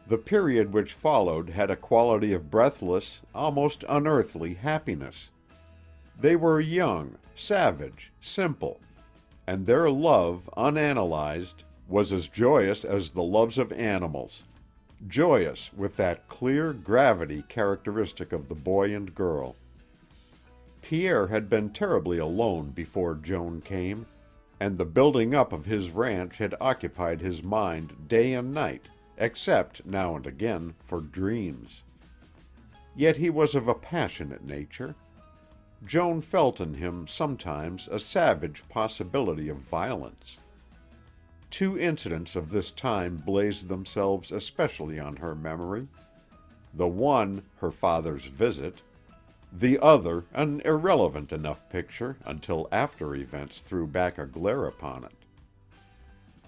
The period which followed had a quality of breathless, almost unearthly happiness. They were young, savage, simple, and their love, unanalyzed, was as joyous as the loves of animals, joyous with that clear gravity characteristic of the boy and girl. Pierre had been terribly alone before Joan came, and the building up of his ranch had occupied his mind day and night, except now and again for dreams. Yet he was of a passionate nature. Joan felt in him sometimes a savage possibility of violence. Two incidents of this time blazed themselves especially on her memory. The one, her father's visit; the other, an irrelevant enough picture until after events threw back a glare upon it.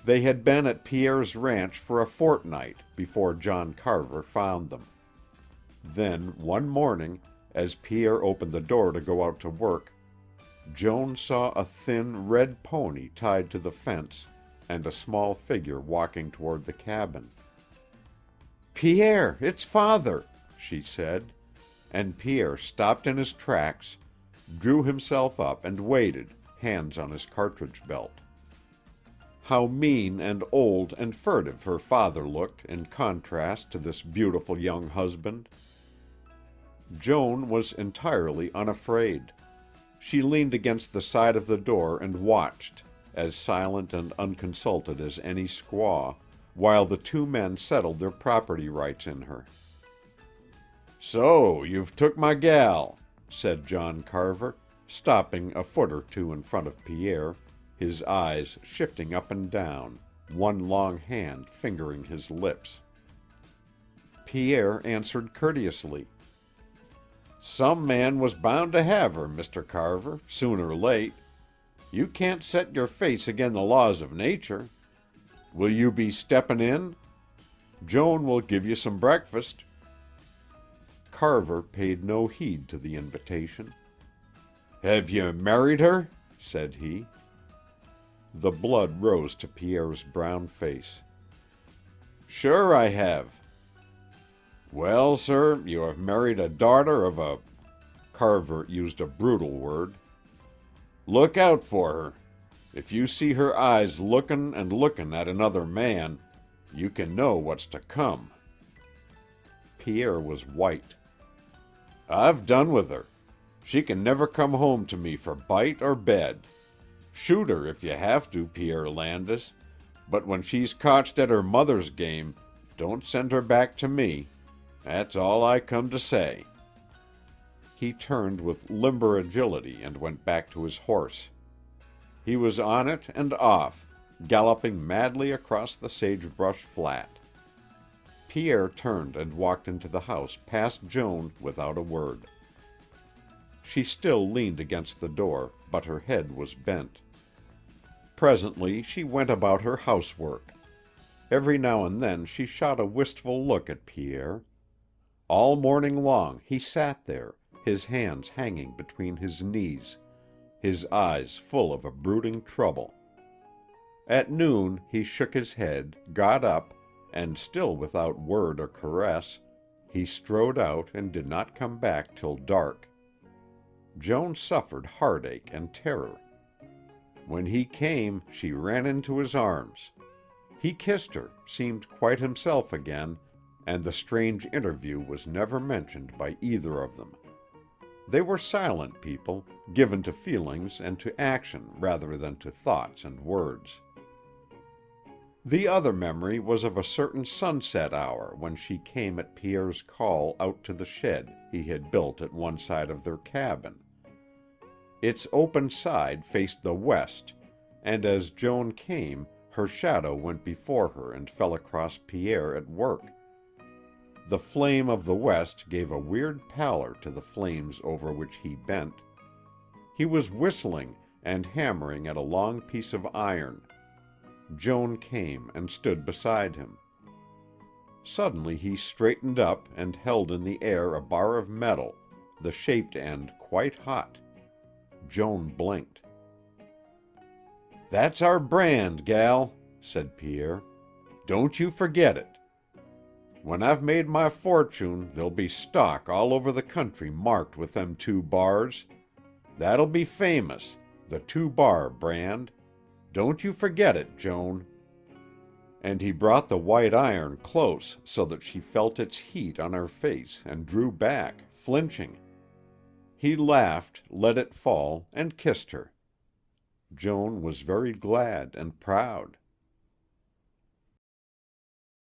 They had been at Pierre's ranch for a fortnight before John Carver found them. Then, one morning, as Pierre opened the door to go out to work, Joan saw a thin, red pony tied to the fence and a small figure walking toward the cabin. "Pierre, it's Father," she said, and Pierre stopped in his tracks, drew himself up and waited, hands on his cartridge belt. How mean and old and furtive her father looked in contrast to this beautiful young husband. Joan was entirely unafraid. She leaned against the side of the door and watched, as silent and unconsulted as any squaw, while the two men settled their property rights in her. "So you've took my gal," said John Carver, stopping a foot or two in front of Pierre, his eyes shifting up and down, one long hand fingering his lips. Pierre answered courteously. "Some man was bound to have her, Mr. Carver, soon or late. You can't set your face agin the laws of nature. Will you be steppin' in? Joan will give you some breakfast." Carver paid no heed to the invitation. "Have you married her?" said he. The blood rose to Pierre's brown face. "Sure I have." "Well, sir, you have married a daughter of a—" Carver used a brutal word. "Look out for her. If you see her eyes lookin' and lookin' at another man, you can know what's to come." Pierre was white. "I've done with her. She can never come home to me for bite or bed. Shoot her if you have to, Pierre Landis, but when she's cotched at her mother's game, don't send her back to me. That's all I come to say." He turned with limber agility and went back to his horse. He was on it and off, galloping madly across the sagebrush flat. Pierre turned and walked into the house past Joan without a word. She still leaned against the door, but her head was bent. Presently she went about her housework. Every now and then she shot a wistful look at Pierre. All morning long he sat there, his hands hanging between his knees, his eyes full of a brooding trouble. At noon he shook his head, got up, and still without word or caress, he strode out and did not come back till dark. Joan suffered heartache and terror. When he came, she ran into his arms. He kissed her, seemed quite himself again, and the strange interview was never mentioned by either of them. They were silent people, given to feelings and to action rather than to thoughts and words. The other memory was of a certain sunset hour when she came at Pierre's call out to the shed he had built at one side of their cabin. Its open side faced the west, and as Joan came, her shadow went before her and fell across Pierre at work. The flame of the west gave a weird pallor to the flames over which he bent. He was whistling and hammering at a long piece of iron. Joan came and stood beside him. Suddenly he straightened up and held in the air a bar of metal, the shaped end quite hot. Joan blinked. "That's our brand, gal," said Pierre. "Don't you forget it." When I've made my fortune there'll be stock all over the country marked with them 2 bars. That'll be famous, the 2-bar brand. Don't you forget it, Joan." And he brought the white iron close so that she felt its heat on her face and drew back, flinching. He laughed, let it fall, and kissed her. Joan was very glad and proud.